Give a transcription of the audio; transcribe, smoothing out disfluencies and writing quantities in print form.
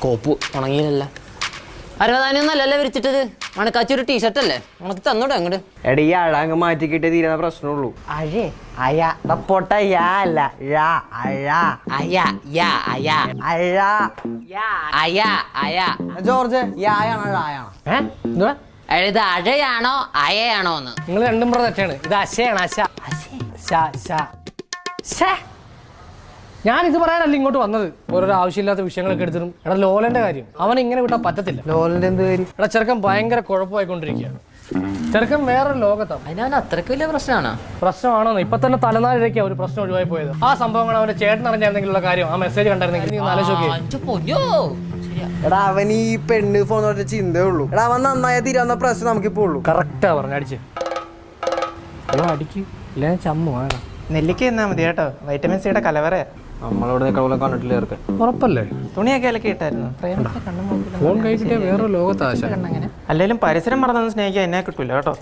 കോപ്പ് ഉണങ്ങിയില്ലല്ലോ. അരവതാനൊന്നല്ലല്ലോ വിരിച്ചിട്ടത്, മണക്കാച്ചൊരു T shirt അല്ലേ, ഉണക്ക് തന്നോട്ടെ അങ്ങോട്ട്. എടാ ഈ അഴ അങ്ങ് മാറ്റിക്കിട്ടേ തീരുന്ന പ്രശ്നമുള്ളൂ. അഴേ അയ പൊട്ട യാ അല്ല ഴ അഴ അയ യാ അയ അഴ യാ അയ അയ. ജോർജ് യായാണോ ഴായാണോ? എന്തുവാ ഇത് അഴയാണോ അയയാണോ എന്ന്? നിങ്ങൾ രണ്ടും പറ തെറ്റാണ്. ഇത് അശയാണ്. ഞാൻ ഇത് പറയാനല്ല ഇങ്ങോട്ട് വന്നത്. ഓരോരോ ആവശ്യമില്ലാത്ത വിഷയങ്ങളൊക്കെ എടുത്തിട്ടും. എടാ ലോലന്റെ കാര്യം അവൻ ഇങ്ങനെ വിട്ടാൽ പറ്റത്തില്ല. ലോലന്റെ എന്ത് കാര്യം? എടാ ചെറുക്കൻ ഭയങ്കര കുഴപ്പമായിക്കൊണ്ടിരിക്കുകയാണ്. ചെറുക്കൻ വേറൊരു ലോകത്താണ്. അതിനവൻ അത്രയ്ക്ക് വലിയ പ്രശ്നമാണോ? ഇപ്പൊ തന്നെ തലനാരിഴയ്ക്കാ ഒരു പ്രശ്നം ഒഴിവായി പോയത്. ആ സംഭവങ്ങൾ അവന്റെ ചേട്ടൻ അറിഞ്ഞായിരുന്നെങ്കിലുള്ള കാര്യം, ആ മെസ്സേജ് കണ്ടായിരുന്നെങ്കിൽ നീ ആലോചിച്ച്. എടാ അവൻ ഈ പെണ്ണ് ഫോൺ തൊട്ട് ചിന്തേ ഉള്ളൂ. എടാ അവൻ നന്നായ തീരാവുന്ന പ്രശ്നം നമുക്കിപ്പോ ഉള്ളൂ. കറക്റ്റാ പറഞ്ഞു. അടിച്ച് അടിക്ക് ഇല്ല ചമ്മു. നെല്ലിക്ക എന്നാ മതി കേട്ടോ, വൈറ്റമിൻ സിയുടെ കലവറയാ. നമ്മളിവിടെ നിൽക്കണ കണ്ടിട്ടില്ല ചേർക്കാൻ. ഉറപ്പല്ലേ? തുണിയൊക്കെ ഇലക്കി ഇട്ടായിരുന്നു. ഫോൺ കഴിച്ചിട്ട് വേറൊരു ലോകത്താശ. അല്ലെങ്കിലും പരിസരം മറന്നു സ്നേഹിക്കാൻ എന്നെ കിട്ടൂല കേട്ടോ.